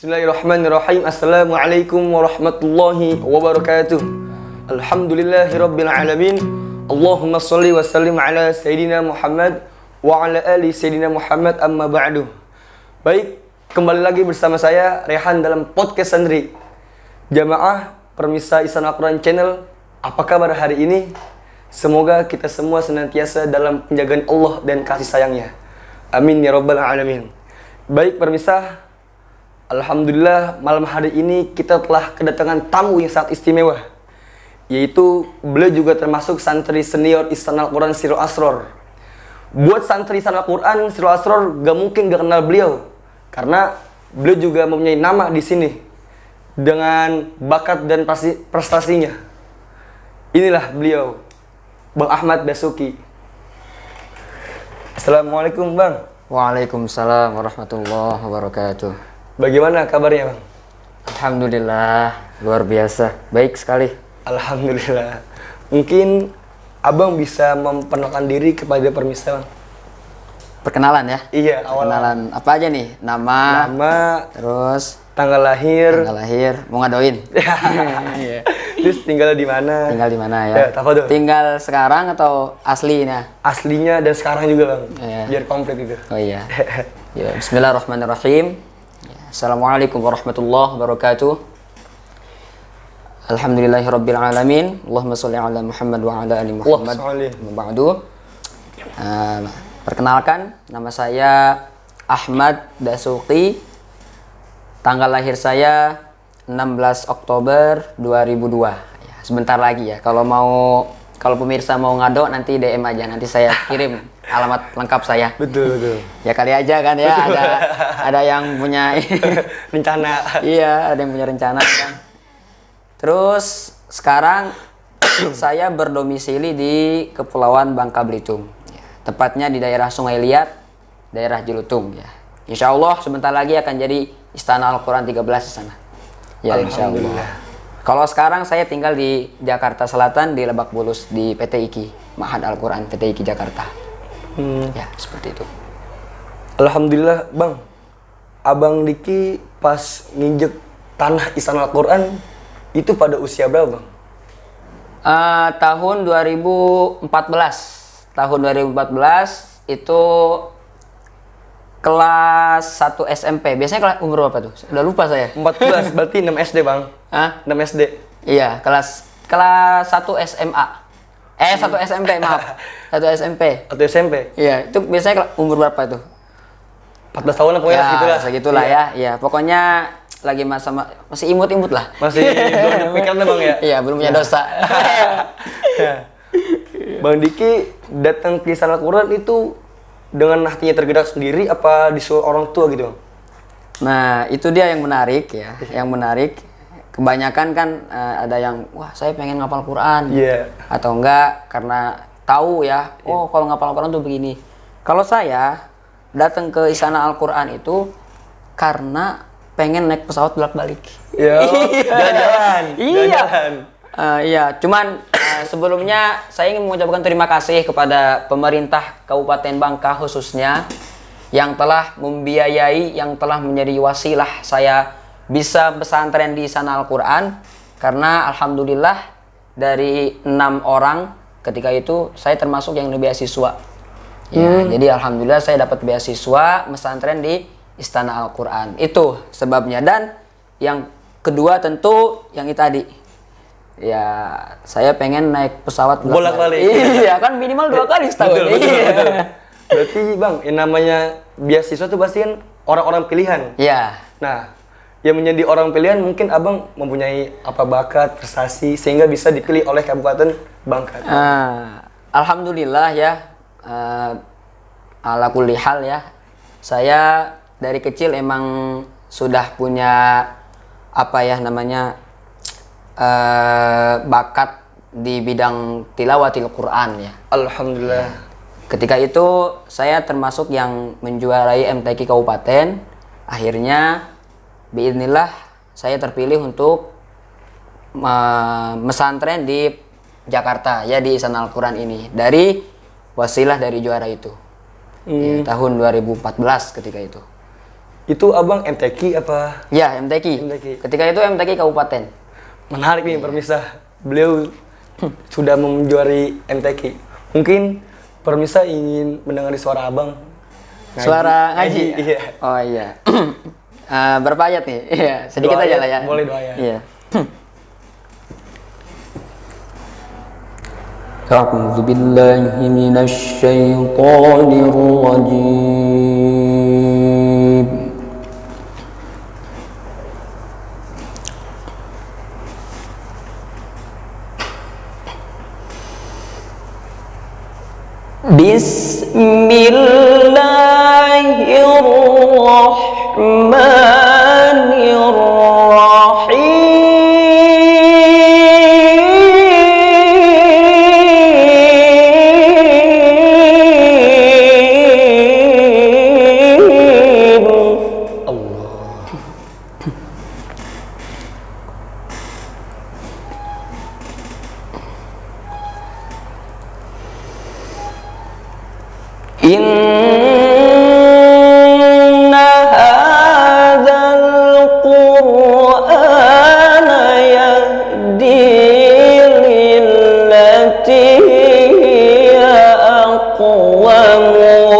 Bismillahirrahmanirrahim. Assalamualaikum warahmatullahi wabarakatuh. Alhamdulillahirabbil alamin. Allahumma shalli wa sallim ala sayidina Muhammad wa ala ali sayidina Muhammad, amma ba'du. Baik, kembali lagi bersama saya Rehan dalam podcast Santri. Jamaah Permisa Ihsanul Al-Quran Channel, apa kabar hari ini? Semoga kita semua senantiasa dalam penjagaan Allah dan kasih sayangnya. Amin ya rabbal alamin. Baik permisa, alhamdulillah malam hari ini kita telah kedatangan tamu yang sangat istimewa, yaitu beliau juga termasuk santri senior Ihsanul Al-Quran Sirrul Asror. Buat santri Ihsanul Al-Quran Sirrul Asror gak mungkin gak kenal beliau, karena beliau juga mempunyai nama di sini dengan bakat dan prestasinya. Inilah beliau, Bang Ahmad Dasuki. Assalamualaikum Bang. Waalaikumsalam warahmatullahi wabarakatuh. Bagaimana kabarnya Bang? Alhamdulillah, luar biasa, baik sekali. Alhamdulillah. Mungkin Abang bisa memperkenalkan diri kepada permisa Bang? Perkenalan ya? Iya, perkenalan apa aja nih? Nama, terus tanggal lahir, mau ngadoin. Iya. Terus tinggal di mana? Tinggal di mana ya? Tafadhol. Tinggal sekarang atau aslinya? Aslinya dan sekarang juga Bang. Iya. Biar komplit gitu. Oh iya. Ya, bismillahirrahmanirrahim. Assalamualaikum warahmatullahi wabarakatuh. Alhamdulillahirabbil alamin. Allahumma shalli ala Muhammad wa ala ali Muhammad. Ba'du. Perkenalkan, nama saya Ahmad Dasuki. Tanggal lahir saya 16 Oktober 2002. Ya, sebentar lagi ya. Kalau pemirsa mau ngado nanti DM aja, nanti saya kirim alamat lengkap saya. Betul. Ya kali aja kan ya, ada yang punya rencana. Iya, ada yang punya rencana kan. Terus sekarang saya berdomisili di Kepulauan Bangka Belitung. Ya, tepatnya di daerah Sungai Liat, daerah Jelutung ya. Insya Allah sebentar lagi akan jadi Istana Al-Quran 13 di sana. Ya, insya Allah. Kalau sekarang saya tinggal di Jakarta Selatan, di Lebak Bulus, di PT IKI, Ma'had Al-Quran PT IKI Jakarta. Ya, seperti itu. Alhamdulillah Bang, Abang Diki pas nginjek tanah Ihsanul Al-Quran itu pada usia berapa Bang? Tahun 2014. Tahun 2014 itu kelas 1 SMP. Biasanya kelas umur berapa tuh? Udah lupa saya. 14, berarti 6 SD Bang. Hah? 6 SD. Iya, kelas 1 SMA. 1 SMP, maaf. 1 SMP. Atau SMP? Iya, itu biasanya umur berapa tuh? 14 tahun lah pokoknya, ya, segitulah iya. ya. Iya, pokoknya lagi masih imut-imut lah. Masih belum pikiran Bang ya? Iya, belum punya dosa. Bang Diki datang ke Ihsanul Al-Quran itu dengan hatinya tergerak sendiri apa disuruh orang tua gitu Bang? Nah, itu dia yang menarik ya. Yang menarik, kebanyakan kan ada yang, wah saya pengen ngapal Quran. Iya. Atau enggak karena tahu ya, oh kalau ngapal Quran tuh begini. Kalau saya datang ke Istana Al-Quran itu karena pengen naik pesawat bolak-balik. Ya, jalan-jalan. Iya. Iya, cuman sebelumnya saya ingin mengucapkan terima kasih kepada pemerintah Kabupaten Bangka khususnya yang telah membiayai, yang telah menjadi wasilah saya bisa pesantren di Ihsanul Al-Quran, karena alhamdulillah dari 6 orang ketika itu saya termasuk yang beasiswa. Ya, jadi alhamdulillah saya dapat beasiswa pesantren di Istana Al-Quran. Itu sebabnya. Dan yang kedua tentu yang itu tadi. Ya, saya pengen naik pesawat bolak-balik. Iya, kan minimal 2 kali setahun. Betul. Berarti Bang, yang namanya beasiswa itu pasti kan orang-orang pilihan. Iya. Nah, yang menjadi orang pilihan mungkin Abang mempunyai bakat, prestasi sehingga bisa dipilih oleh Kabupaten Bangka. Alhamdulillah ya. Ala kulli hal ya. Saya dari kecil emang sudah punya bakat di bidang tilawatil Quran ya. Alhamdulillah. Ketika itu saya termasuk yang menjuarai MTQ Kabupaten. Akhirnya biidznillah saya terpilih untuk mesantren di Jakarta ya, di Ihsanul Al-Quran ini dari wasilah dari juara itu. Ya, tahun 2014 ketika itu. Itu abang MTQ apa? Ya, MTQ. MTQ. Ketika itu MTQ kabupaten. Menarik nih permisah. Beliau sudah menjuari MTQ. Mungkin permisah ingin mendengar suara abang. Suara ngaji. Iya. Oh iya. Berapa ayat nih? Iya, sedikit Dua aja ayat, lah ya. boleh 2 ayat. Iya. أعوذ بالله من الشيطان الرجيم بسم الله الرحمن الرحيم Allah. إن هذا القرآن يهدي للتي هي أقوم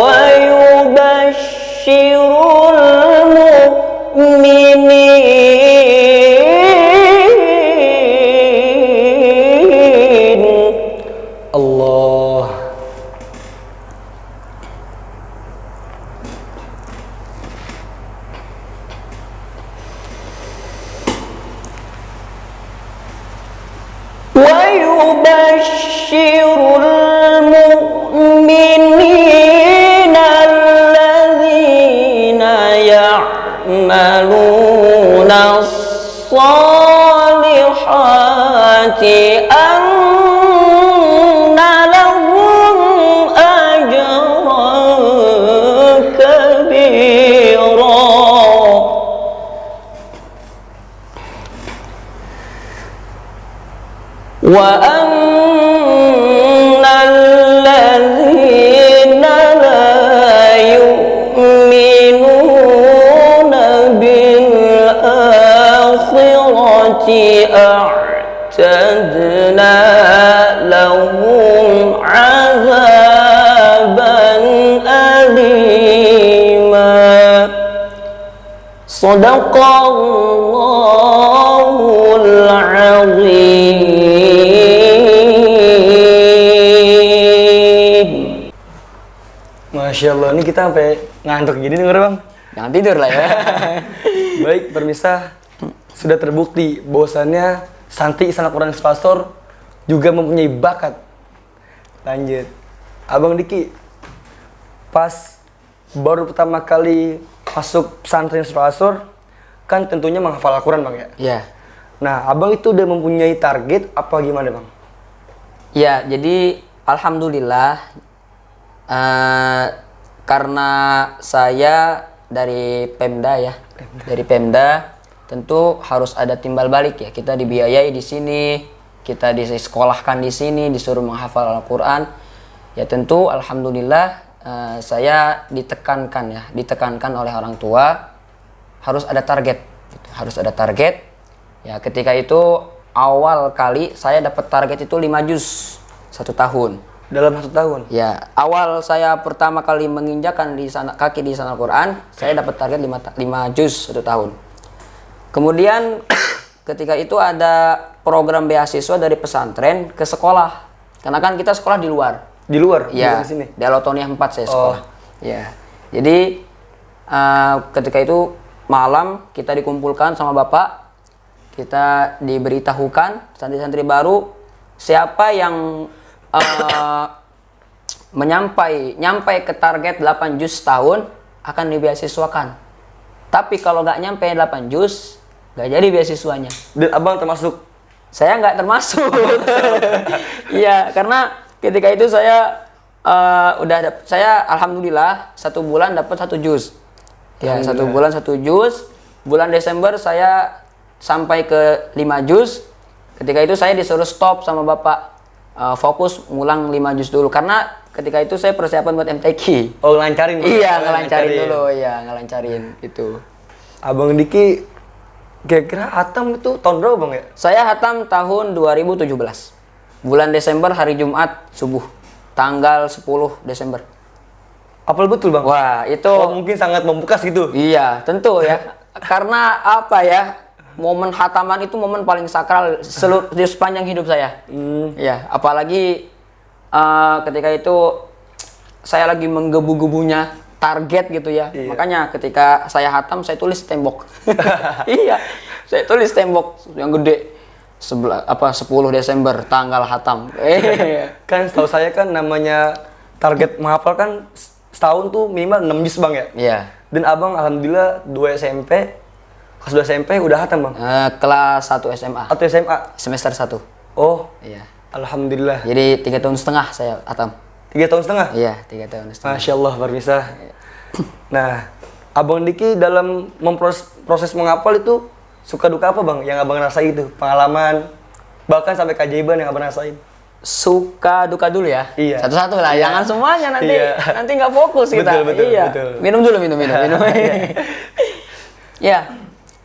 ويبشر المؤمنين Allah. ويبشر المؤمنين الذين يعملون الصالحات أن لهم أجرا كبيرا وأن الذين لا يؤمنون بالآخرة أعتدنا لهم عذابا أليما صدق الله العظيم. Masya Allah, ini kita sampai ngantuk gini denger bang. Jangan tidur lah ya. Baik, permisah sudah terbukti bahwasannya santri Istana Quran Pastor juga mempunyai bakat. Lanjut, abang Diki, pas baru pertama kali masuk pesantren Pastor, kan tentunya menghafal Al-Quran bang ya. Ya. Nah, abang itu udah mempunyai target apa gimana bang? Ya, jadi alhamdulillah karena saya dari Pemda ya, dari Pemda tentu harus ada timbal balik ya. Kita dibiayai di sini, kita disekolahkan di sini, disuruh menghafal Al-Quran. Ya tentu alhamdulillah saya ditekankan oleh orang tua harus ada target, gitu. Harus ada target. Ya ketika itu awal kali saya dapat target itu 5 juz 1 tahun. Dalam 1 tahun? Ya, awal saya pertama kali menginjakan kaki di sana Al-Quran, saya dapat target 5 juz 1 tahun. Kemudian ketika itu ada program beasiswa dari pesantren ke sekolah. Karena kan kita sekolah di luar. Di luar? Ya, di sini? di Alotoniah 4 saya sekolah. Ya, jadi ketika itu malam kita dikumpulkan sama bapak, kita diberitahukan santri-santri baru siapa yang nyampai ke target 8 juz tahun akan dibeasiswakan. Tapi kalau nggak nyampe 8 juz, nggak jadi beasiswanya. Dan abang termasuk? Saya nggak termasuk. Iya, karena ketika itu saya saya alhamdulillah 1 bulan dapat 1 juz. Ya, 1 bulan 1 juz. Bulan Desember saya sampai ke 5 juz. Ketika itu saya disuruh stop sama bapak. Fokus ngulang 5 juz dulu karena ketika itu saya persiapan buat MTQ. Oh, ngelancarin. Bang. Iya, ngelancarin dulu, iya, ngelancarin itu. Abang Diki kira-kira hatam itu tahun berapa bang ya? Saya hatam tahun 2017. Bulan Desember hari Jumat subuh. Tanggal 10 Desember. Apal betul bang? Wah, itu mungkin sangat membekas gitu. iya, tentu ya. Karena apa ya? Momen hataman itu momen paling sakral di sepanjang hidup saya. Ya, apalagi ketika itu saya lagi menggebu-gebunya target gitu ya. Iya. Makanya ketika saya hatam saya tulis di tembok. Iya, saya tulis tembok yang gede. 10 Desember tanggal hatam. Kan setahu saya kan namanya target menghafal kan setahun tuh minimal 6 juz bang ya. Iya. Dan abang alhamdulillah 2 SMP, kelas 2 SMP udah hatam bang. Kelas 1 SMA. Atau SMA? Semester 1. Oh, Iya. alhamdulillah. Jadi 3 tahun setengah saya hatam. 3 tahun setengah? Iya, 3 tahun setengah. Masya Allah, pemirsa. Nah, abang Diki dalam proses menghafal itu suka duka apa bang? Yang abang rasain itu? Pengalaman, bahkan sampai keajaiban yang abang rasain? Suka duka dulu ya. Iya. Satu-satu lah, Iya. jangan semuanya nanti Iya. nanti nggak fokus kita. Betul, Iya. betul. Minum dulu, minum. Ya,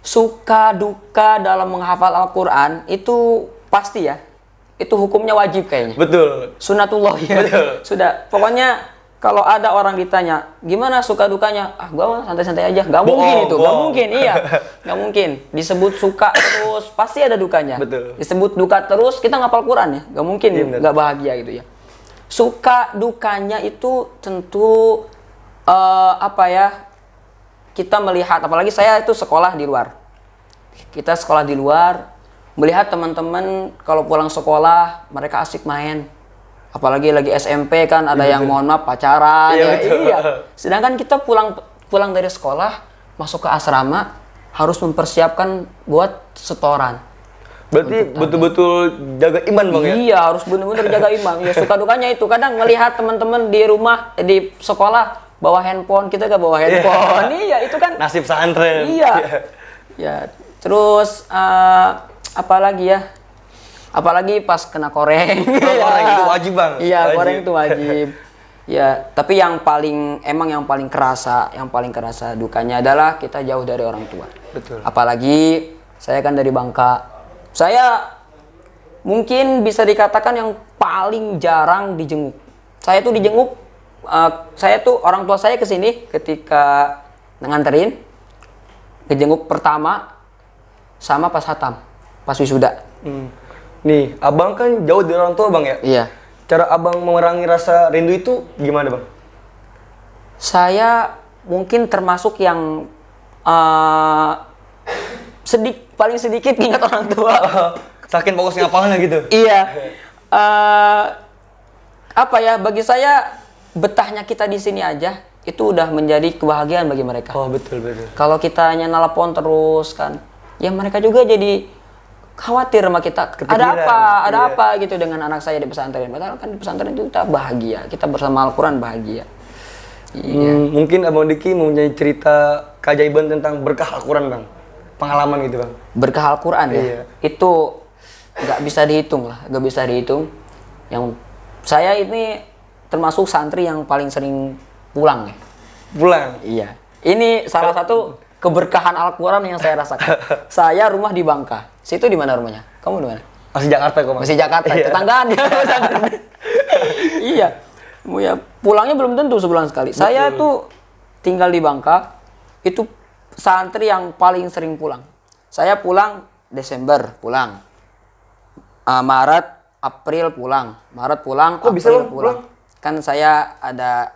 suka duka dalam menghafal Al-Quran itu pasti ya. Itu hukumnya wajib kayaknya. Betul. Sunatullah ya. Betul. Sudah. Pokoknya kalau ada orang ditanya, gimana suka dukanya? Ah, gua mah santai-santai aja. Gak Bohong, mungkin itu, gak bohong. mungkin. Iya, gak mungkin. Disebut suka terus, pasti ada dukanya. Betul. Disebut duka terus, kita ngapal Quran ya. Gak mungkin Iya, bener. gak bahagia gitu ya. Suka dukanya itu tentu apa ya? Kita melihat, apalagi saya itu sekolah di luar. Kita sekolah di luar, melihat teman-teman kalau pulang sekolah mereka asik main. Apalagi lagi SMP kan ada yang mohon maaf pacaran. Iya, Ya, betul. iya. Sedangkan kita pulang dari sekolah masuk ke asrama harus mempersiapkan buat setoran. Berarti betul-betul jaga iman bang ya? Iya, harus benar-benar jaga iman. Ya suka dukanya itu. Kadang melihat teman-teman di rumah di sekolah bawa handphone, kita gak bawa handphone. Iya, itu kan Nasib santren. iya. Ya, terus apalagi ya? Apalagi pas kena koreng. Koreng itu wajib bang. Iya, Wajib. koreng itu wajib. Ya, tapi yang paling kerasa dukanya adalah kita jauh dari orang tua. Betul. Apalagi saya kan dari Bangka. Saya mungkin bisa dikatakan yang paling jarang dijenguk. Saya tuh dijenguk, orang tua saya kesini ketika nganterin, dijenguk pertama sama pas hatam, pas wisuda. Nih, abang kan jauh dari orang tua bang ya? Iya. Cara abang memerangi rasa rindu itu gimana bang? Saya mungkin termasuk yang paling sedikit ingat orang tua. Saking fokus ngapalnya gitu? Iya. Apa ya? Bagi saya betahnya kita di sini aja itu udah menjadi kebahagiaan bagi mereka. Oh betul betul. Kalau kita hanya nelpon terus kan, ya mereka juga jadi khawatir sama kita. Kepikiran, Ada iya. apa gitu dengan anak saya di pesantren. Padahal kan di pesantren itu kita bahagia, kita bersama Al-Quran bahagia. Iya. Mungkin abang Diki mempunyai cerita keajaiban tentang berkah Al-Quran bang? Pengalaman gitu bang? Berkah Al-Quran ya, Iya. itu nggak bisa dihitung lah, nggak bisa dihitung. Yang saya ini termasuk santri yang paling sering pulang ya. Pulang? Iya. Ini salah satu keberkahan Al-Quran yang saya rasakan. Saya rumah di Bangka. Situ di mana rumahnya? Kamu di mana? Masih Jakarta kok bang? Masih Jakarta, Iya. tetanggaan. Iya. Ya, pulangnya belum tentu sebulan sekali. Saya tuh tinggal di Bangka, itu santri yang paling sering pulang. Saya pulang Desember, pulang. Maret, April pulang. Maret pulang, Kok bisa, April Bang, pulang. Kan saya ada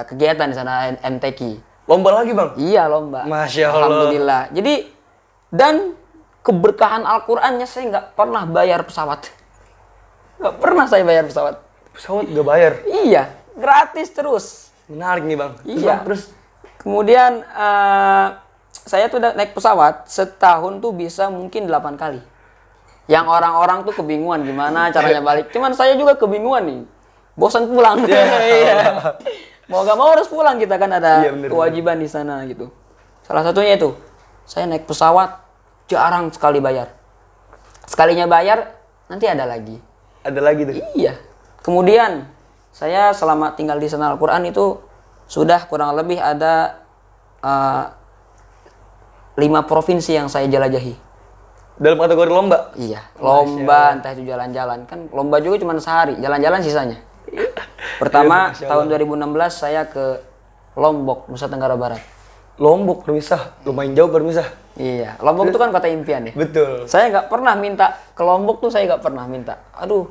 kegiatan di sana MTQ. Lomba lagi bang? Iya, lomba. Masya Allah. Alhamdulillah. Jadi, dan keberkahan Al-Qurannya saya nggak pernah bayar pesawat. Nggak pernah saya bayar pesawat. Pesawat gak bayar? Iya, gratis terus. Menarik nih bang. Iya. Terus? Kemudian saya tuh naik pesawat setahun tuh bisa mungkin 8 kali. Yang orang-orang tuh kebingungan gimana caranya balik. Cuman saya juga kebingungan nih. Bosan pulang. Iya. Mau gak mau harus pulang, kita kan ada Iya, bener, kewajiban di sana gitu. Salah satunya itu, saya naik pesawat jarang sekali bayar. Sekalinya bayar nanti ada lagi. Ada lagi tuh? Iya. Kemudian Saya selama tinggal di sana Al-Quran itu sudah kurang lebih ada 5 provinsi yang saya jelajahi. Dalam kategori lomba? Iya, lomba entah itu jalan-jalan. Kan lomba juga cuma sehari, jalan-jalan sisanya. Pertama tahun 2016 saya ke Lombok, Nusa Tenggara Barat. Lombok bermisah, lumayan jauh bermisah. Iya, Lombok itu kan kota impian ya. Betul. Saya nggak pernah minta ke Lombok tuh, saya nggak pernah minta. Aduh,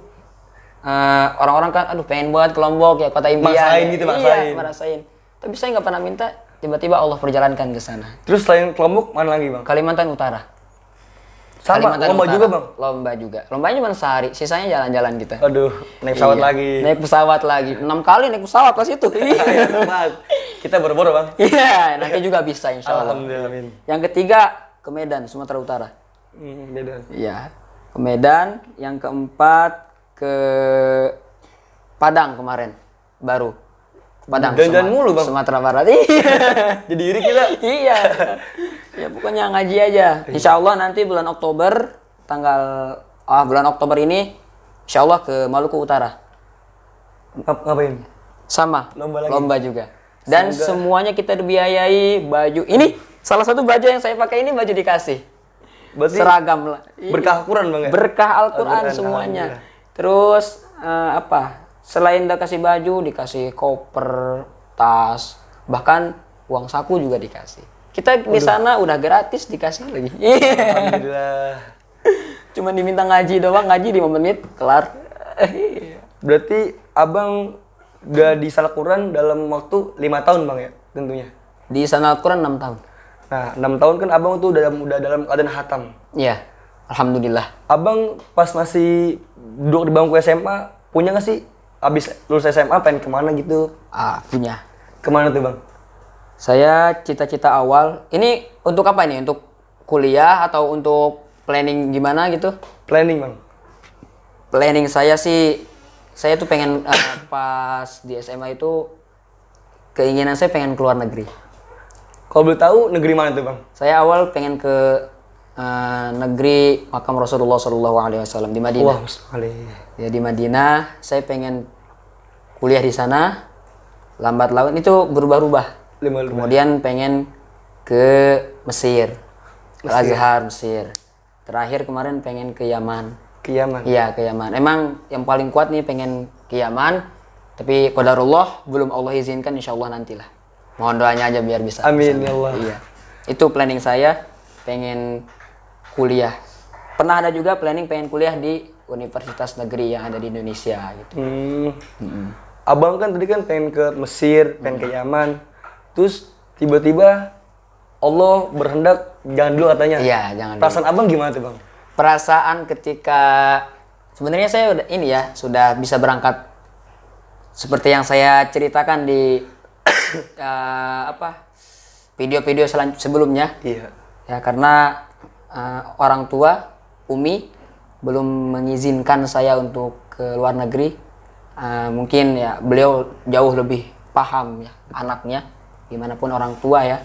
orang-orang kan, aduh pengen banget ke Lombok ya, kota impian. Maksain ya. gitu, Iya, maksain. merasain. Tapi saya nggak pernah minta, tiba-tiba Allah perjalankan ke sana. Terus selain Lombok mana lagi bang? Kalimantan Utara. Sama, lomba juga bang? Lomba juga. Lombanya cuma sehari, sisanya jalan-jalan kita. Aduh, naik pesawat Iya, lagi. Naik pesawat lagi. 6 kali naik pesawat pas itu. Iya. Bang, kita boro-boro bang. Iya, nanti juga bisa insya Allah. Alhamdulillah, amin. Yang ketiga ke Medan, Sumatera Utara. Beda. Iya, ke Medan. Yang keempat ke Padang kemarin, baru. Padang. Jalan-jalan mulu bang. Sumatera Barat. Iya. Jadi diri kita. Iya. Ya pokoknya ngaji aja. Insya Allah nanti bulan Oktober, bulan Oktober ini, insya Allah ke Maluku Utara. Ngapain? Sama, Lomba lagi? lomba juga. Dan semuanya kita dibiayai baju. Ini salah satu baju yang saya pakai ini baju dikasih. Berarti Seragam lah. berkah Quran bang ya? Berkah Al-Quran Al-Quran, semuanya. alhamdulillah. Terus selain dikasih baju, dikasih koper, tas, bahkan uang saku juga dikasih. Kita di sana udah gratis dikasih lagi. Alhamdulillah. Cuma diminta ngaji doang, ngaji 5 menit, kelar. Berarti abang udah di Salah Quran dalam waktu 5 tahun bang ya tentunya? Di sana Al-Quran 6 tahun. Nah 6 tahun kan abang tuh udah dalam keadaan hatam. Iya, Alhamdulillah. Abang pas masih duduk di bangku SMA, punya nggak sih abis lulus SMA pengen kemana gitu? Punya. Kemana tuh bang? Saya cita-cita awal, ini untuk apa nih? Untuk kuliah atau untuk planning gimana gitu? Planning bang? Planning saya sih, saya tuh pengen pas di SMA itu, keinginan saya pengen keluar negeri. Kalau boleh tahu negeri mana tuh bang? Saya awal pengen ke negeri makam Rasulullah SAW di Madinah. Wah, sekali. Ya di Madinah, saya pengen kuliah di sana. Lambat laun itu berubah-ubah. Kemudian pengen ke Mesir, Al-Azhar Mesir. Terakhir kemarin pengen ke Yaman. Ke Yaman? Iya ke Yaman. Emang yang paling kuat nih pengen ke Yaman. Tapi qadarullah belum Allah izinkan, insya Allah nantilah. Mohon doanya aja biar bisa. Amin ya Allah. Iya. Itu planning saya, pengen kuliah. Pernah ada juga planning pengen kuliah di universitas negeri yang ada di Indonesia gitu. Abang kan tadi kan pengen ke Mesir, pengen ke Yaman. Terus tiba-tiba Allah berhendak jangan dulu katanya. Iya, jangan dulu. Perasaan abang gimana tuh bang? Perasaan ketika sebenarnya saya udah ini ya, sudah bisa berangkat seperti yang saya ceritakan di video-video sebelumnya. Iya. Ya karena orang tua Umi belum mengizinkan saya untuk ke luar negeri. Mungkin ya beliau jauh lebih paham ya anaknya, gimana pun orang tua ya.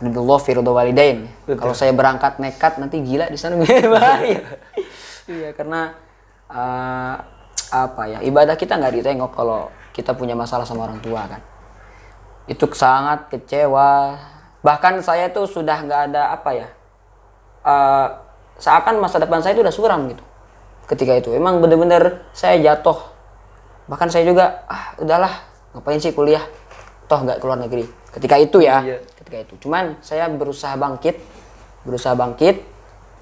Ridullah fi ridha walidain. Kalau saya berangkat nekat nanti gila di sana bahaya. Iya karena ibadah kita nggak ditengok kalau kita punya masalah sama orang tua kan. Itu sangat kecewa. Bahkan saya tuh sudah nggak ada seakan masa depan saya itu udah suram gitu. Ketika itu emang bener-bener saya jatuh. Bahkan saya juga udahlah ngapain sih kuliah, toh nggak keluar negeri. Ketika itu ya. Iya. Ketika itu. Cuman saya berusaha bangkit.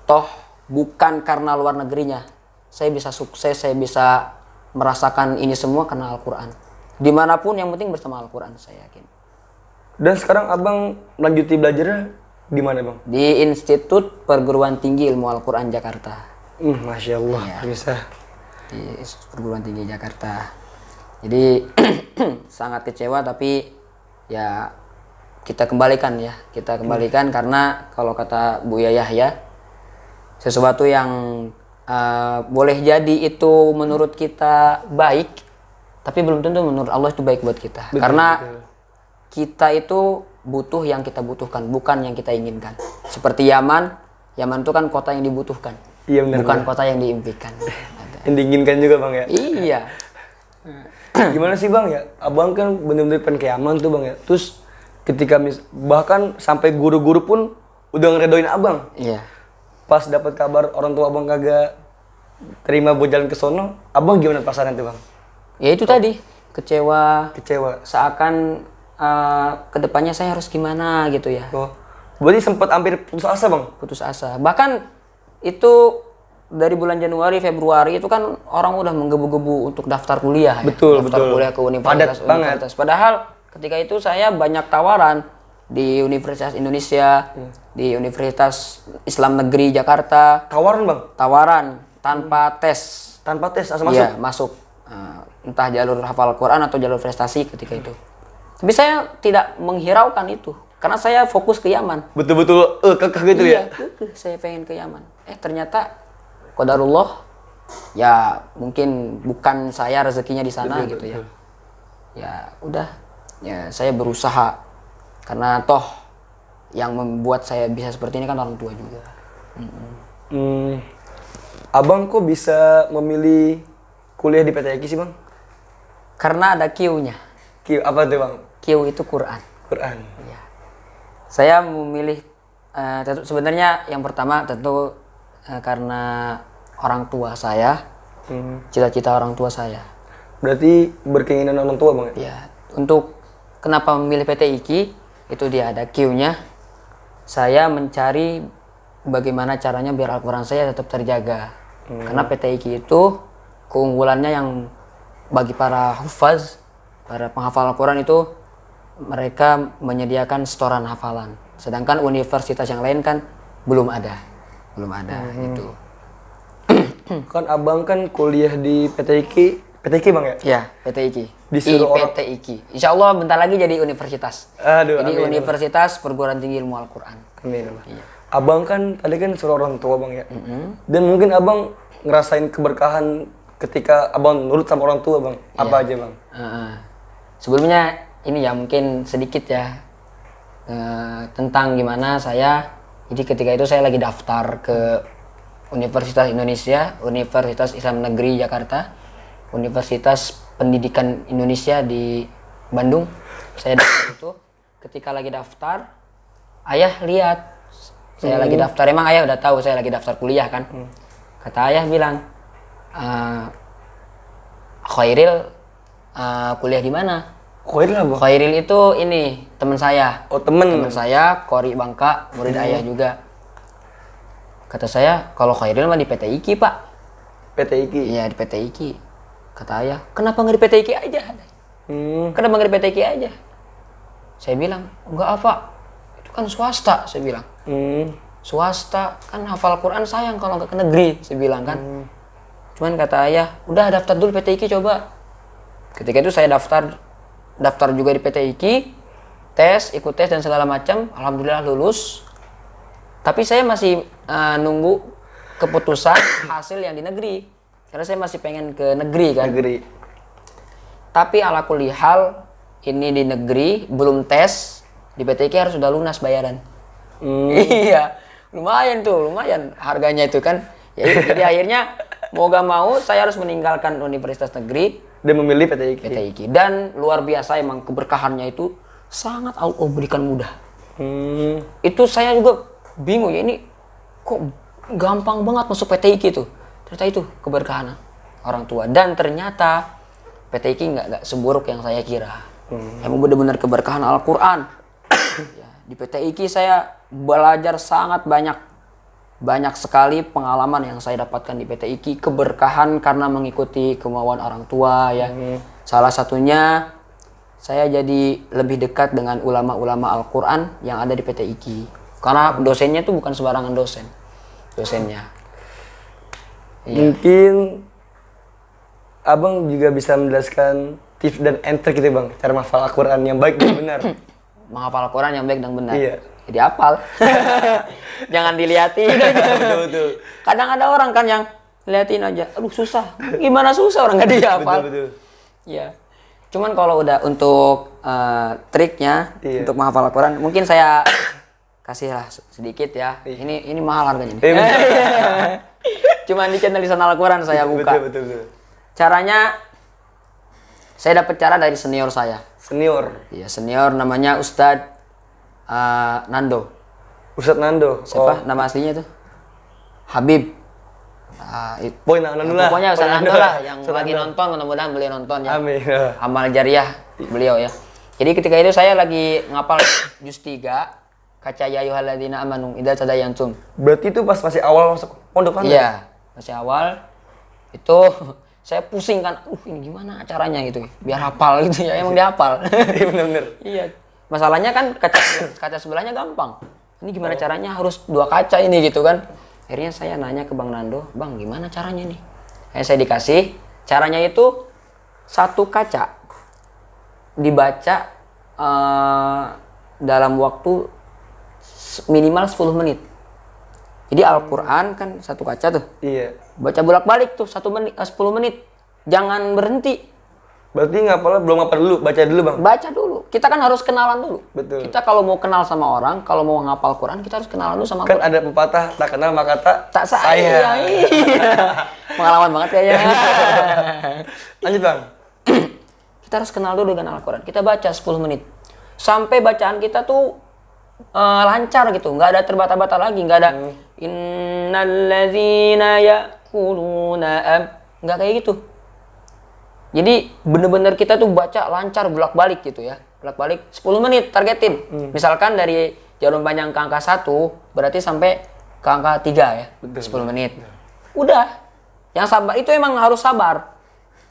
Toh bukan karena luar negerinya. Saya bisa sukses, saya bisa merasakan ini semua karena Al-Quran. Dimanapun yang penting bersama Al-Quran saya yakin. Dan sekarang abang melanjuti belajarnya di mana bang? Di Institut Perguruan Tinggi Ilmu Al-Quran Jakarta. Masya Allah, ya. bisa. Di Institut Perguruan Tinggi Jakarta. Jadi sangat kecewa tapi ya kita kembalikan ya. Kita kembalikan karena kalau kata Buya Yahya, sesuatu yang boleh jadi itu menurut kita baik, tapi belum tentu menurut Allah itu baik buat kita. Karena kita itu butuh yang kita butuhkan, bukan yang kita inginkan. Seperti Yaman itu kan kota yang dibutuhkan, iya, benar, bukan kota yang diimpikan. Yang diinginkan juga bang ya? Iya. Gimana sih bang ya? Abang kan bener-bener pengen kiaman tuh bang ya. Terus ketika bahkan sampai guru-guru pun udah ngeredoin abang. Iya. Pas dapat kabar orang tua abang kagak terima buat jalan ke sono, abang gimana perasaan tuh bang? Ya itu tadi, kecewa. Kecewa. Seakan kedepannya saya harus gimana gitu ya. Oh, berarti sempat hampir putus asa bang? Putus asa. Bahkan itu dari bulan Januari, Februari itu kan orang udah menggebu-gebu untuk daftar kuliah ya. Betul, Daftar betul. kuliah ke Padat banget. universitas. Padahal ketika itu saya banyak tawaran di Universitas Indonesia, di Universitas Islam Negeri Jakarta. Tawaran bang? Tawaran tanpa tes. Tanpa tes asal masuk? Iya, masuk. Entah jalur hafal Quran atau jalur prestasi ketika itu. Tapi saya tidak menghiraukan itu. Karena saya fokus ke Yaman. Betul-betul kekeh gitu ya? Iya, saya pengen ke Yaman. Ternyata qadarullah ya mungkin bukan saya rezekinya di sana gitu ya. Ya udah, ya saya berusaha karena toh yang membuat saya bisa seperti ini kan orang tua juga. Abang kok bisa memilih kuliah di PT IKI sih bang? Karena ada Q-nya. Q apa tuh bang? Q itu Quran. Quran. Ya. Saya memilih sebenarnya yang pertama tentu karena orang tua saya, cita-cita orang tua saya. Berarti berkeinginan orang tua bang ya? Ya, untuk kenapa memilih PT IKI, itu dia ada Q-nya. Saya mencari bagaimana caranya biar Al-Quran saya tetap terjaga. Karena PT IKI itu keunggulannya yang bagi para hufaz, para penghafal Al-Quran itu mereka menyediakan setoran hafalan. Sedangkan universitas yang lain kan belum ada itu. Kan abang kan kuliah di PT IKI bang ya? Ya, PT IKI. Disuruh PT IKI. Insya Allah bentar lagi jadi universitas. Aduh, jadi amin. Universitas Perguruan Tinggi Ilmu Al-Quran. Amin. Iya. Abang kan tadi kan suruh orang tua bang ya? Dan mungkin abang ngerasain keberkahan ketika abang nurut sama orang tua bang? Apa aja bang? Sebelumnya ini ya mungkin sedikit ya tentang gimana saya. Jadi ketika itu saya lagi daftar ke Universitas Indonesia, Universitas Islam Negeri Jakarta, Universitas Pendidikan Indonesia di Bandung. Saya daftar itu. Ketika lagi daftar, ayah lihat saya lagi daftar. Emang ayah udah tahu saya lagi daftar kuliah kan. Kata ayah bilang, Khairil kuliah di mana? Khairil apa? Khairil itu ini teman saya. Oh temen? Teman saya, Kori Bangka, murid ayah juga. Kata saya, kalau Khairil mah di PT IKI pak. PT IKI? Iya di PT IKI. Kata ayah, kenapa nggak di PT IKI aja? Kenapa nggak di PT IKI aja? Saya bilang, enggak apa, itu kan swasta. Saya bilang, swasta kan hafal Quran sayang kalau nggak ke negeri. Saya bilang kan. Cuman kata ayah, udah daftar dulu PT IKI coba. Ketika itu saya daftar juga di PT IKI, ikut tes dan segala macam. Alhamdulillah lulus. Tapi saya masih nunggu keputusan hasil yang di negeri. Karena saya masih pengen ke negeri kan. Negeri. Tapi ala kulihal ini di negeri belum tes, di PT IKI harus sudah lunas bayaran. Iya, lumayan harganya itu kan. Jadi akhirnya mau gak mau saya harus meninggalkan universitas negeri Dan memilih PT IKI? PT IKI. Dan luar biasa emang keberkahannya itu sangat Allah berikan mudah. Itu saya juga bingung ya, ini kok gampang banget masuk PT IKI tuh. Ternyata itu keberkahan orang tua. Dan ternyata PT IKI nggak seburuk yang saya kira. Emang benar-benar keberkahan Al-Quran. Ya, di PT IKI saya belajar sangat banyak sekali pengalaman yang saya dapatkan di PT IKI. Keberkahan karena mengikuti kemauan orang tua ya. Salah satunya saya jadi lebih dekat dengan ulama-ulama Al-Quran yang ada di PT IKI. Karena dosennya itu bukan sembarangan dosennya. Iya. Mungkin abang juga bisa menjelaskan tips dan trik gitu bang, cara menghafal Al-Quran yang baik dan benar. Menghafal Al-Quran yang baik dan benar. Iya. Jadi hafal. Jangan diliatin aja. Betul. Kadang ada orang kan yang liatin aja, aduh susah. Gimana susah orang nggak dihafal? Betul. Iya. Cuman kalau udah untuk triknya untuk menghafal Al-Quran, mungkin saya kasihlah sedikit ya. Ini mahal harganya nih. Cuman di channel Lisan Al-Quran saya buka. Betul. Caranya Saya dapat cara dari senior saya. Senior. Iya, senior namanya Ustadz Nando. Ustadz Nando. Siapa nama aslinya itu? Habib. Pokoknya Ustadz Nando lah yang lagi nonton, mudah-mudahan beliau nonton ya. Amin. Amal jariah beliau ya. Jadi ketika itu saya lagi ngapal juz 3 kaca ya ayyuhalladzina amanu idza tadayantum. Berarti itu pas masih awal masuk pondok pesantren? Iya, masih awal. Itu saya pusing kan, ini gimana caranya gitu, biar hafal gitu ya, emang dihafal. Iya bener-bener. Iya, masalahnya kan kaca sebelahnya gampang. Ini gimana caranya, harus 2 kaca ini gitu kan. Akhirnya saya nanya ke Bang Nando, Bang gimana caranya nih? Saya dikasih, caranya itu 1 kaca dibaca dalam waktu minimal 10 menit. Jadi Al-Quran kan 1 kaca tuh. Iya. Baca bolak-balik tuh 10 menit. Jangan berhenti. Berarti belum ngapal dulu, baca dulu Bang? Baca dulu. Kita kan harus kenalan dulu. Betul. Kita kalau mau kenal sama orang, kalau mau ngapal Quran, kita harus kenalan dulu sama Kan Quran. ada pepatah, tak kenal maka tak Iya. Pengalaman banget kayaknya. Lanjut Bang. Kita harus kenal dulu dengan Al-Quran. Kita baca 10 menit. Sampai bacaan kita tuh lancar gitu. Nggak ada terbata-bata lagi. Nggak ada innalladzina ya'kuluna nggak kayak gitu. Jadi bener-bener kita tuh baca lancar bolak-balik gitu ya. Bolak-balik 10 menit targetin. Misalkan dari jarum panjang ke angka 1 berarti sampai ke angka 3 ya. Betul, 10 menit. Udah. Yang sabar itu emang harus sabar.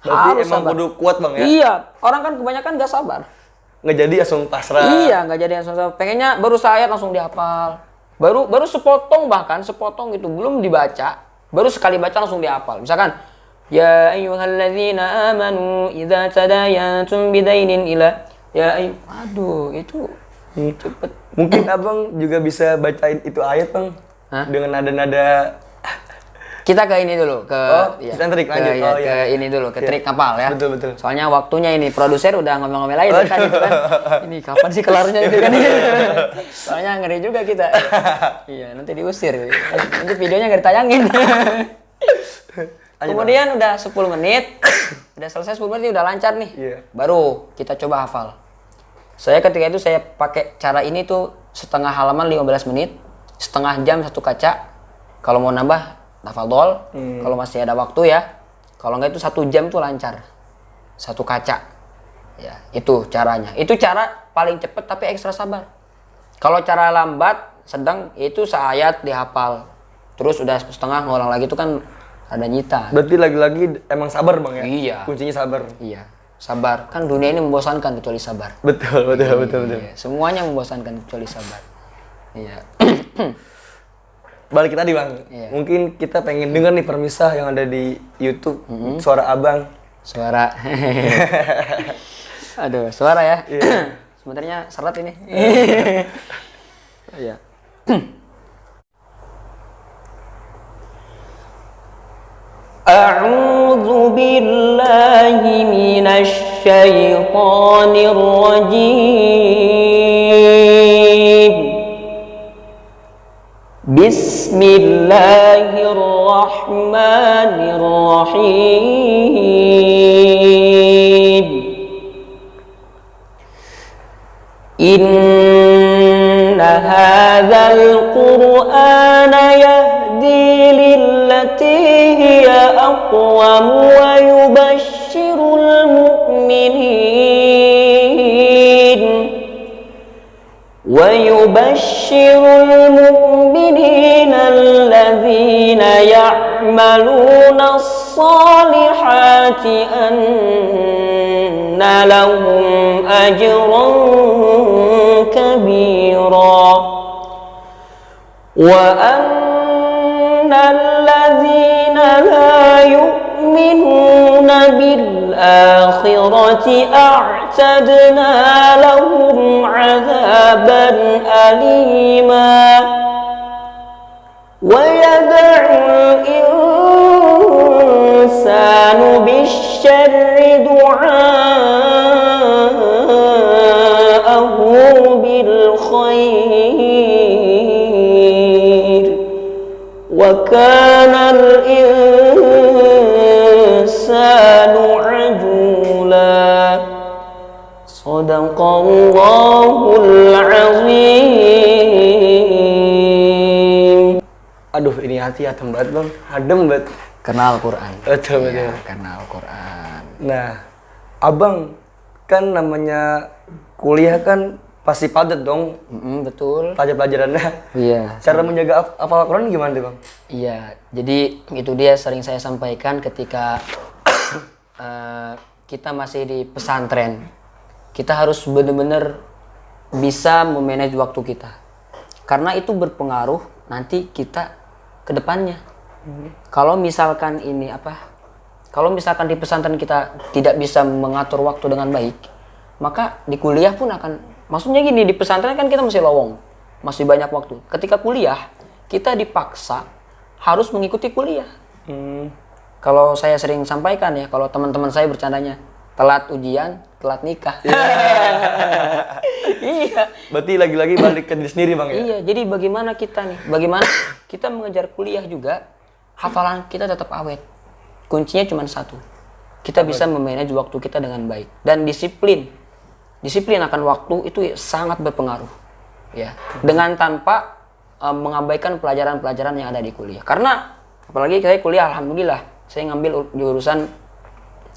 Berarti Harus emang sabar. kudu kuat Bang ya? Iya, orang kan kebanyakan nggak sabar. Nggak jadi langsung pasrah. Iya, nggak jadi langsung sabar. Pengennya baru ayat langsung dihafal. Baru sepotong bahkan sepotong gitu belum dibaca, baru sekali baca langsung dihafal. Misalkan ya ayyuhalladzina amanu idza tadayantum bidainin ila aduh itu cepet. Mungkin Abang juga bisa bacain itu ayat Bang. Hah? Dengan nada-nada. Kita ke ini dulu ke kita trik lanjut. ke ini dulu ke trik kapal ya. Betul. Soalnya waktunya ini produser udah ngomel-ngomel lagi kan itu kan. Ini kapan sih kelarnya itu kan. Soalnya ngeri juga kita. Iya, nanti diusir. Nanti videonya nggak ditayangin. Kemudian udah 10 menit. Udah selesai 10 menit udah lancar nih. Iya. Baru kita coba hafal. Saya ketika itu saya pakai cara ini tuh setengah halaman 15 menit, setengah jam 1 kaca. Kalau mau nambah tafadhol, kalau masih ada waktu ya. Kalau enggak itu 1 jam tuh lancar. 1 kaca. Ya, itu caranya. Itu cara paling cepet tapi ekstra sabar. Kalau cara lambat, sedang itu seayat dihafal. Terus udah setengah ngulang lagi itu kan ada nyita. Berarti lagi-lagi emang sabar Bang ya? Iya. Kuncinya sabar. Iya, sabar. Kan dunia ini membosankan kecuali sabar. Betul. Iya, semuanya membosankan kecuali sabar. Iya. Balik tadi Bang, Iya. mungkin kita pengen denger nih permisah yang ada di YouTube, suara Abang. Suara. Aduh, suara ya. Iya. Sebenarnya seret ini. Iya. A'udzu billahi minasy syaithanir rajim. Bismillahirrahmanirrahim. Inna hadzal qur'ana yahdi lillati hiya aqwam wa yubashshirul mu'minin الذين يعملون الصالحات أن لهم أجرا كبيرا وأن الذين لا يؤمنون بالآخرة أعتدنا لهم عذابا أليما ويدعو الإنسان بالشر دعاءه بالخير وكان الإنسان عجولا hati adem banget bang, adem banget. Karena Al-Quran. Betul, Iya, betul. karena Al-Quran. Nah, abang kan namanya kuliah kan pasti padat dong Betul. pelajarannya. Iya. Cara menjaga hafal Al-Quran gimana tuh bang? Iya, jadi itu dia sering saya sampaikan ketika kita masih di pesantren. Kita harus benar-benar bisa memanage waktu kita. Karena itu berpengaruh nanti kita ke depannya. Kalau misalkan kalau misalkan di pesantren kita tidak bisa mengatur waktu dengan baik, maka di kuliah pun akan, maksudnya gini, di pesantren kan kita masih lowong, masih banyak waktu. Ketika kuliah, kita dipaksa harus mengikuti kuliah. Kalau saya sering sampaikan ya, kalau teman-teman saya bercandanya, telat ujian, telat nikah. Iya. Berarti lagi-lagi balik ke diri sendiri bang ya? Iya, jadi bagaimana kita nih? Bagaimana kita mengejar kuliah juga, hafalan kita tetap awet. Kuncinya cuma satu. Kita bisa memanage waktu kita dengan baik. Dan disiplin. Disiplin akan waktu itu sangat berpengaruh. Ya. Dengan tanpa mengabaikan pelajaran-pelajaran yang ada di kuliah. Karena, apalagi saya kuliah, alhamdulillah, saya ngambil jurusan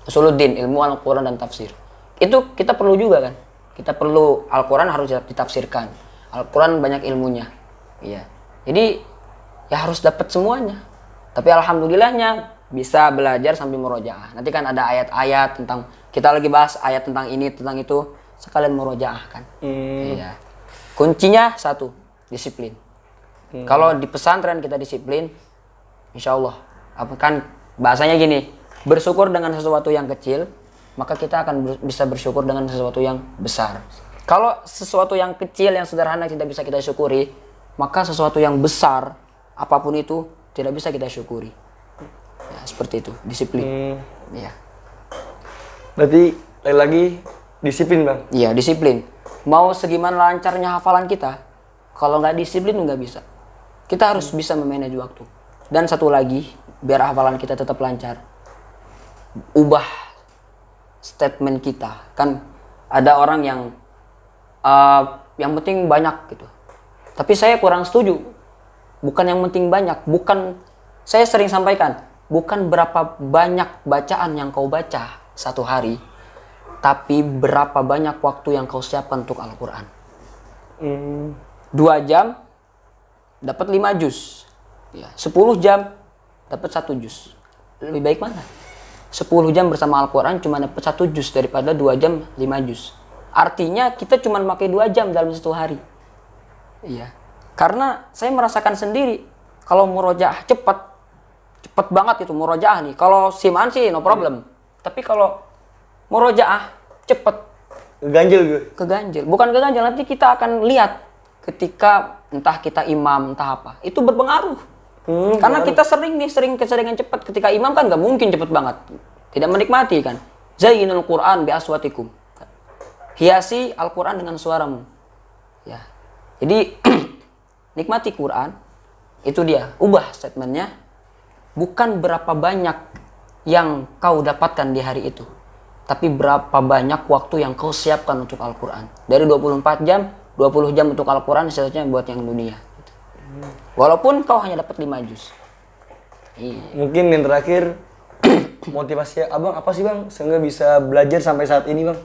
Usuluddin, ilmu Al-Quran dan tafsir. Itu kita perlu juga kan? Kita perlu, Al-Quran harus ditafsirkan. Al-Quran banyak ilmunya. Iya. Jadi ya harus dapat semuanya. Tapi alhamdulillahnya bisa belajar sambil murojaah. Nanti kan ada ayat-ayat tentang, kita lagi bahas ayat tentang ini, tentang itu, sekalian murojaah kan. Iya. Kuncinya satu, disiplin. Kalau di pesantren kita disiplin, insya Allah. Kan bahasanya gini, bersyukur dengan sesuatu yang kecil, maka kita akan bisa bersyukur dengan sesuatu yang besar. Kalau sesuatu yang kecil, yang sederhana tidak bisa kita syukuri, maka sesuatu yang besar, apapun itu, tidak bisa kita syukuri. Ya, seperti itu, disiplin. Ya. Berarti lagi disiplin bang? Iya, disiplin. Mau segimana lancarnya hafalan kita, kalau nggak disiplin nggak bisa. Kita harus bisa memanage waktu. Dan satu lagi, biar hafalan kita tetap lancar, ubah statement kita. Kan ada orang yang penting banyak gitu. Tapi saya kurang setuju. Bukan yang penting banyak, saya sering sampaikan, bukan berapa banyak bacaan yang kau baca satu hari, tapi berapa banyak waktu yang kau siapkan untuk Al-Quran. 2 jam dapat 5 juz. Ya, 10 jam dapat 1 juz. Lebih baik mana? 10 jam bersama Al-Quran cuma dapat 1 juz daripada 2 jam 5 juz. Artinya kita cuma pakai 2 jam dalam 1 hari. Iya. Karena saya merasakan sendiri, kalau murojaah cepat banget itu murojaah nih. Kalau simaan sih no problem. Tapi kalau murojaah cepet, Keganjil gue. keganjil. Bukan keganjil, nanti kita akan lihat ketika entah kita imam, entah apa. Itu berpengaruh. Karena kita sering keseringan cepat. Ketika imam kan nggak mungkin cepat banget. Tidak menikmati kan. Zayyinul Qur'an bi aswatikum. Hiasi Al-Quran dengan suaramu. Ya. Jadi nikmati Quran. Itu dia. Ubah statementnya. Bukan berapa banyak yang kau dapatkan di hari itu. Tapi berapa banyak waktu yang kau siapkan untuk Al-Quran. Dari 24 jam, 20 jam untuk Al-Quran, sisanya buat yang dunia. Walaupun kau hanya dapat 5 juz. Iya. Mungkin yang terakhir, motivasi abang apa sih bang? Sehingga bisa belajar sampai saat ini bang?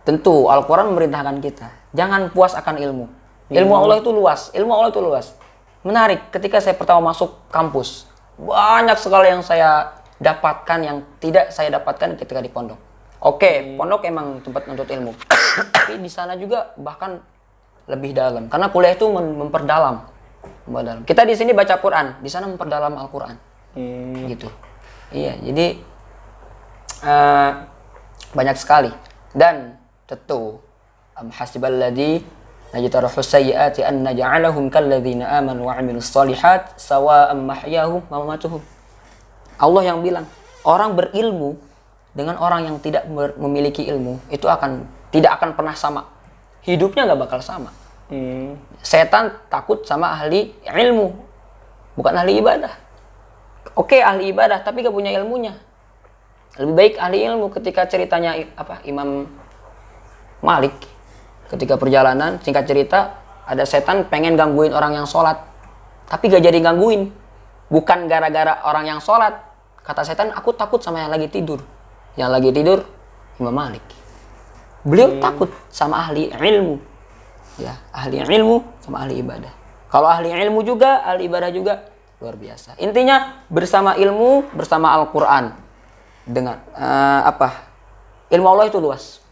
Tentu Al-Quran memerintahkan kita. Jangan puas akan ilmu. Ilmu Allah itu luas. Ilmu Allah itu luas. Menarik, ketika saya pertama masuk kampus, banyak sekali yang saya dapatkan yang tidak saya dapatkan ketika di pondok. Oke, pondok emang tempat menuntut ilmu. Tapi di sana juga bahkan lebih dalam. Karena kuliah itu memperdalam. Kita di sini baca Quran, di sana memperdalam Al-Quran. Gitu. Iya, jadi banyak sekali. Dan tentu hasiballadzi najtarahu sayyiati an naj'alahum kalladzina amanu wa 'amilus shalihat sawa'an mahyahum wa mamatuhum. Allah yang bilang, orang berilmu dengan orang yang tidak memiliki ilmu itu tidak akan pernah sama. Hidupnya nggak bakal sama. Setan takut sama ahli ilmu, bukan ahli ibadah. Oke, ahli ibadah tapi gak punya ilmunya. Lebih baik ahli ilmu. Ketika ceritanya Imam Malik, ketika perjalanan, singkat cerita, ada setan pengen gangguin orang yang sholat, tapi gak jadi gangguin. Bukan gara-gara orang yang sholat. Kata setan, aku takut sama yang lagi tidur. Yang lagi tidur, Imam Malik. Beliau takut sama ahli ilmu. Ya, ahli ilmu sama ahli ibadah. Kalau ahli ilmu juga, ahli ibadah juga, luar biasa. Intinya, bersama ilmu, bersama Al-Quran. Dengan, ilmu Allah itu luas.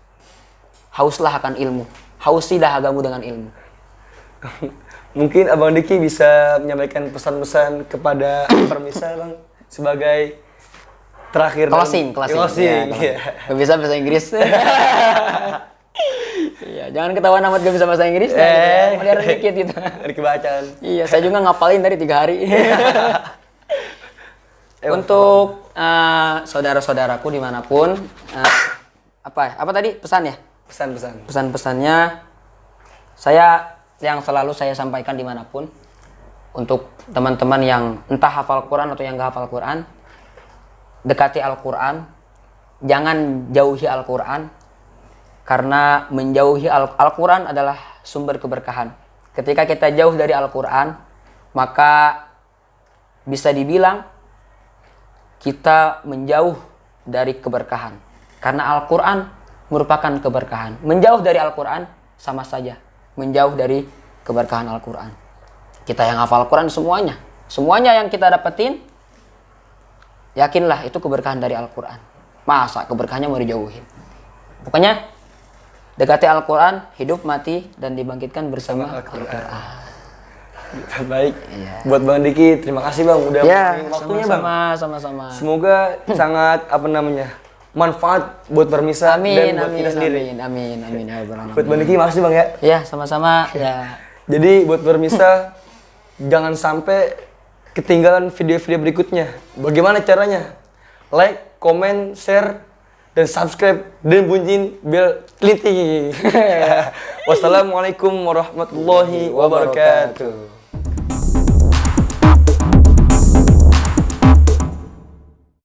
Hauslah akan ilmu. Hausi dahagamu dengan ilmu. Mungkin Abang Diki bisa menyampaikan pesan-pesan kepada Permisa Bang sebagai terakhir Closing. Iya. Gak bisa bahasa Inggris. Iya, jangan ketahuan amat gak bisa bahasa Inggris. Modern dikit gitu. Dari kebacaan. Iya, saya juga ngapalin dari 3 hari. Untuk saudara-saudaraku dimanapun, apa tadi pesan ya? Pesan-pesan. Pesan-pesannya, saya yang selalu saya sampaikan dimanapun, untuk teman-teman yang entah hafal Quran atau yang gak hafal Quran, dekati Al-Quran, jangan jauhi Al-Quran, karena menjauhi Al-Quran adalah sumber keberkahan. Ketika kita jauh dari Al-Quran, maka bisa dibilang kita menjauh dari keberkahan. Karena Al-Quran merupakan keberkahan. Menjauh dari Al-Quran sama saja menjauh dari keberkahan Al-Quran. Kita yang hafal Al-Quran semuanya yang kita dapetin, yakinlah itu keberkahan dari Al-Quran. Masa keberkahannya mau dijauhin? Pokoknya dekati Al-Quran, hidup mati dan dibangkitkan bersama Al-Quran. Baik. Iya. Buat Bang Diki, terima kasih Bang udah waktunya Bang. Sama-sama. Semoga sangat manfaat buat Permisa dan buat kita sendiri. Amin. Buat Bang Diki makasih Bang ya. Ya, sama-sama ya. Jadi buat Permisa jangan sampai ketinggalan video-video berikutnya. Bagaimana caranya? Like, comment, share, dan subscribe dan bunyiin bel kelinting. Wassalamualaikum warahmatullahi wabarakatuh.